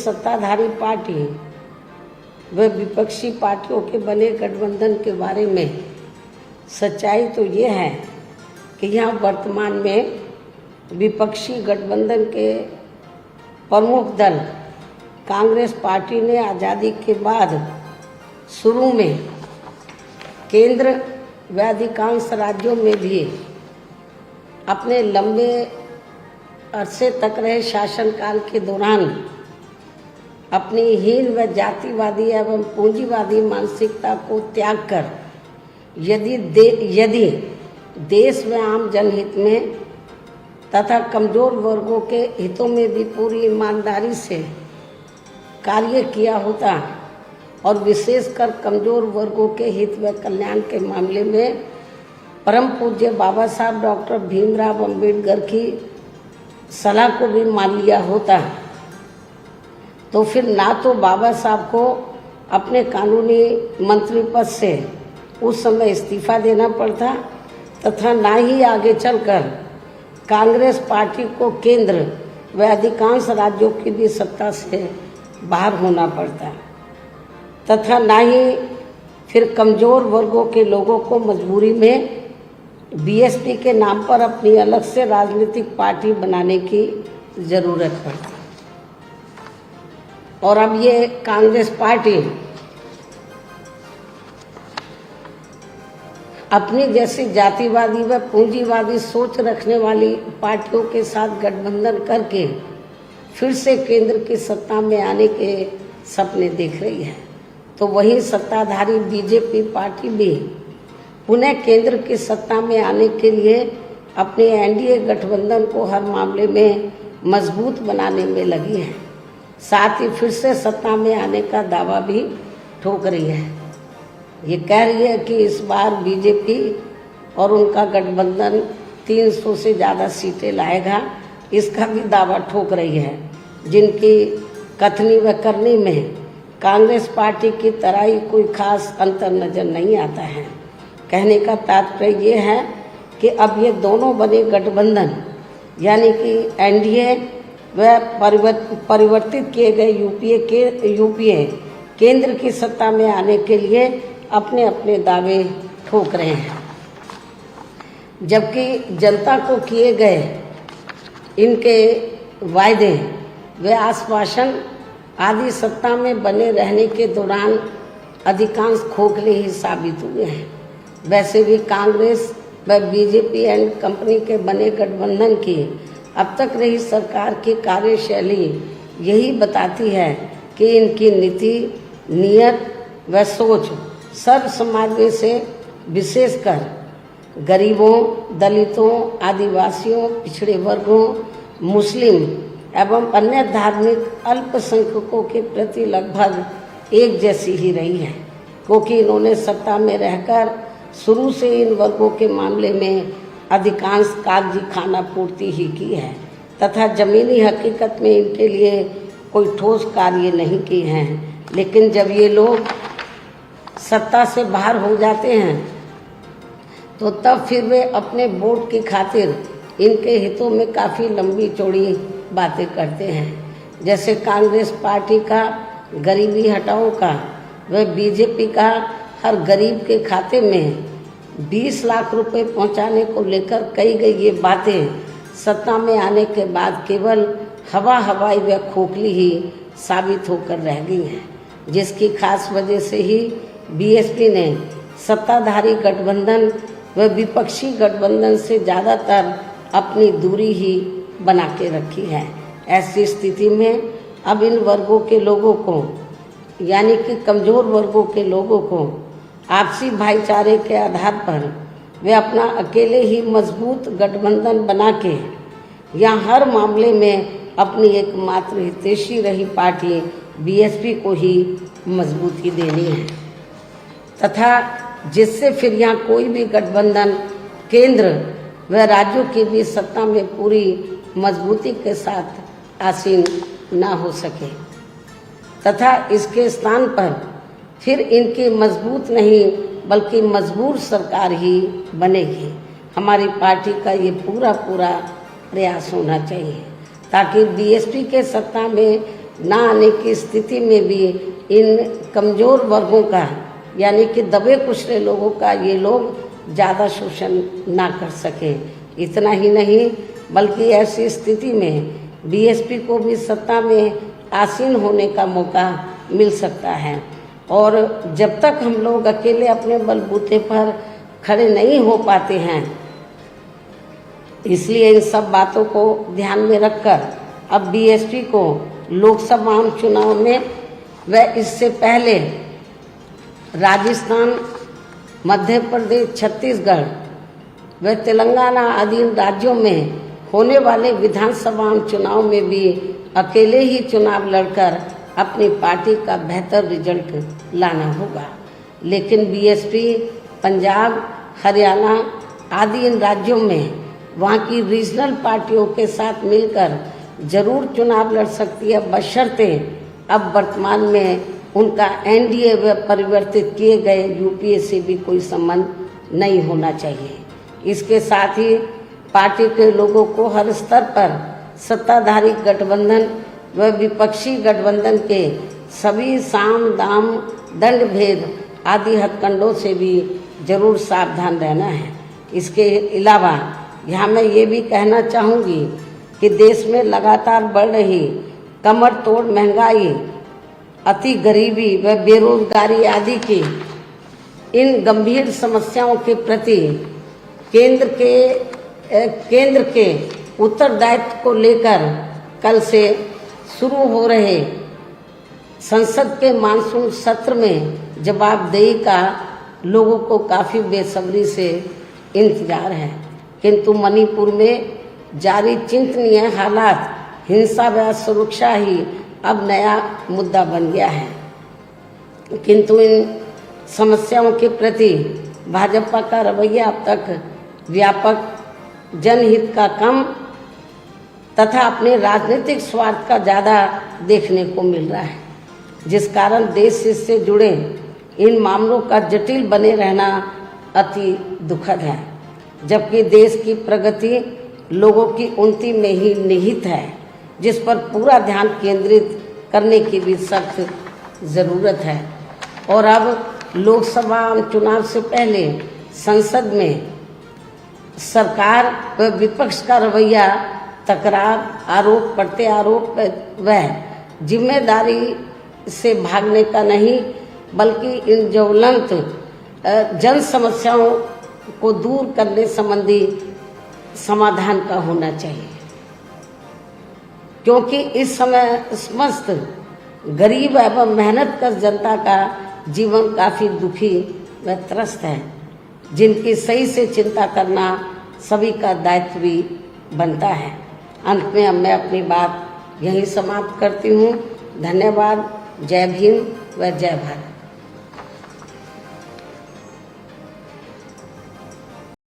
सत्ताधारी पार्टी व विपक्षी पार्टियों के बने गठबंधन के बारे में सच्चाई तो ये है कि यहाँ वर्तमान में विपक्षी गठबंधन के प्रमुख दल कांग्रेस पार्टी ने आज़ादी के बाद शुरू में केंद्र व अधिकांश राज्यों में भी अपने लंबे अरसे तक रहे शासनकाल के दौरान अपनी हीन व जातिवादी एवं पूंजीवादी मानसिकता को त्याग कर यदि देश व आम जनहित में तथा कमजोर वर्गों के हितों में भी पूरी ईमानदारी से कार्य किया होता और विशेषकर कमजोर वर्गों के हित व कल्याण के मामले में परम पूज्य बाबा साहब डॉक्टर भीमराव अंबेडकर की सलाह को भी मान लिया होता, तो फिर ना तो बाबा साहब को अपने कानूनी मंत्री पद से उस समय इस्तीफा देना पड़ता तथा ना ही आगे चलकर कांग्रेस पार्टी को केंद्र व अधिकांश राज्यों की भी सत्ता से बाहर होना पड़ता तथा ना ही फिर कमज़ोर वर्गों के लोगों को मजबूरी में बीएसपी के नाम पर अपनी अलग से राजनीतिक पार्टी बनाने की ज़रूरत पड़ती। और अब ये कांग्रेस पार्टी अपनी जैसी जातिवादी व पूंजीवादी सोच रखने वाली पार्टियों के साथ गठबंधन करके फिर से केंद्र की सत्ता में आने के सपने देख रही है, तो वही सत्ताधारी बीजेपी पार्टी भी पुनः केंद्र की सत्ता में आने के लिए अपने एनडीए गठबंधन को हर मामले में मजबूत बनाने में लगी है। साथ ही फिर से सत्ता में आने का दावा भी ठोक रही है। ये कह रही है कि इस बार बीजेपी और उनका गठबंधन 300 से ज़्यादा सीटें लाएगा, इसका भी दावा ठोक रही है, जिनकी कथनी व करनी में कांग्रेस पार्टी की तरह ही कोई खास अंतर नज़र नहीं आता है। कहने का तात्पर्य ये है कि अब ये दोनों बने गठबंधन यानी कि एनडीए व परिवर्तित किए गए यूपीए केंद्र की सत्ता में आने के लिए अपने अपने दावे ठोक रहे हैं, जबकि जनता को किए गए इनके वायदे व आश्वासन आदि सत्ता में बने रहने के दौरान अधिकांश खोखले ही साबित हुए हैं। वैसे भी कांग्रेस व बीजेपी एंड कंपनी के बने गठबंधन की अब तक रही सरकार की कार्यशैली यही बताती है कि इनकी नीति, नीयत व सोच सर्व समाज से विशेषकर गरीबों, दलितों, आदिवासियों, पिछड़े वर्गों, मुस्लिम एवं अन्य धार्मिक अल्पसंख्यकों के प्रति लगभग एक जैसी ही रही है, क्योंकि इन्होंने सत्ता में रहकर शुरू से इन वर्गों के मामले में अधिकांश कागजी खाना पूर्ति ही की है तथा ज़मीनी हकीकत में इनके लिए कोई ठोस कार्य नहीं किए हैं। लेकिन जब ये लोग सत्ता से बाहर हो जाते हैं तो तब फिर वे अपने वोट की खातिर इनके हितों में काफ़ी लंबी चौड़ी बातें करते हैं। जैसे कांग्रेस पार्टी का गरीबी हटाओ का व बीजेपी का हर गरीब के खाते में 20 लाख रुपए पहुंचाने को लेकर कही गई ये बातें सत्ता में आने के बाद केवल हवाई व खोखली ही साबित होकर रह गई हैं, जिसकी खास वजह से ही बीएसपी ने सत्ताधारी गठबंधन व विपक्षी गठबंधन से ज़्यादातर अपनी दूरी ही बना के रखी है। ऐसी स्थिति में अब इन वर्गों के लोगों को यानी कि कमज़ोर वर्गों के लोगों को आपसी भाईचारे के आधार पर वे अपना अकेले ही मजबूत गठबंधन बना के या हर मामले में अपनी एकमात्र हितैषी रही पार्टी बीएसपी को ही मजबूती देनी है तथा जिससे फिर यहाँ कोई भी गठबंधन केंद्र व राज्यों की भी सत्ता में पूरी मजबूती के साथ आसीन ना हो सके तथा इसके स्थान पर फिर इनकी मजबूत नहीं बल्कि मजबूर सरकार ही बनेगी। हमारी पार्टी का ये पूरा प्रयास होना चाहिए ताकि बीएसपी के सत्ता में ना आने की स्थिति में भी इन कमज़ोर वर्गों का यानी कि दबे कुचले लोगों का ये लोग ज़्यादा शोषण ना कर सके। इतना ही नहीं बल्कि ऐसी स्थिति में बीएसपी को भी सत्ता में आसीन होने का मौका मिल सकता है। और जब तक हम लोग अकेले अपने बलबूते पर खड़े नहीं हो पाते हैं, इसलिए इन सब बातों को ध्यान में रखकर अब बीएसपी को लोकसभा चुनाव में व इससे पहले राजस्थान, मध्य प्रदेश, छत्तीसगढ़ व तेलंगाना आदि राज्यों में होने वाले विधानसभा चुनाव में भी अकेले ही चुनाव लड़कर अपनी पार्टी का बेहतर रिजल्ट लाना होगा। लेकिन बीएसपी पंजाब, हरियाणा आदि इन राज्यों में वहाँ की रीजनल पार्टियों के साथ मिलकर जरूर चुनाव लड़ सकती है, बशर्ते अब वर्तमान में उनका एनडीए व परिवर्तित किए गए यूपीए से भी कोई संबंध नहीं होना चाहिए। इसके साथ ही पार्टी के लोगों को हर स्तर पर सत्ताधारी गठबंधन व विपक्षी गठबंधन के सभी साम दाम दंड भेद आदि हथकंडों से भी जरूर सावधान रहना है। इसके अलावा यहाँ मैं ये भी कहना चाहूँगी कि देश में लगातार बढ़ रही कमर तोड़ महंगाई, अति गरीबी व बेरोजगारी आदि की इन गंभीर समस्याओं के प्रति केंद्र के उत्तरदायित्व को लेकर कल से शुरू हो रहे संसद के मानसून सत्र में जवाबदेही का लोगों को काफ़ी बेसब्री से इंतजार है। किंतु मणिपुर में जारी चिंतनीय हालात, हिंसा व सुरक्षा ही अब नया मुद्दा बन गया है। किंतु इन समस्याओं के प्रति भाजपा का रवैया अब तक व्यापक जनहित का कम तथा अपने राजनीतिक स्वार्थ का ज़्यादा देखने को मिल रहा है, जिस कारण देश से जुड़े इन मामलों का जटिल बने रहना अति दुखद है। जबकि देश की प्रगति लोगों की उन्नति में ही निहित है, जिस पर पूरा ध्यान केंद्रित करने की भी सख्त ज़रूरत है। और अब लोकसभा चुनाव से पहले संसद में सरकार व विपक्ष का रवैया तकरार, आरोप प्रत्यारोप व जिम्मेदारी से भागने का नहीं, बल्कि इन ज्वलंत जन समस्याओं को दूर करने संबंधी समाधान का होना चाहिए। क्योंकि इस समय समस्त गरीब एवं मेहनतकश जनता का जीवन काफ़ी दुखी व त्रस्त है, जिनकी सही से चिंता करना सभी का दायित्व भी बनता है। अंत में अब मैं अपनी बात यहीं समाप्त करती हूँ। धन्यवाद। जय भीम व जय भारत।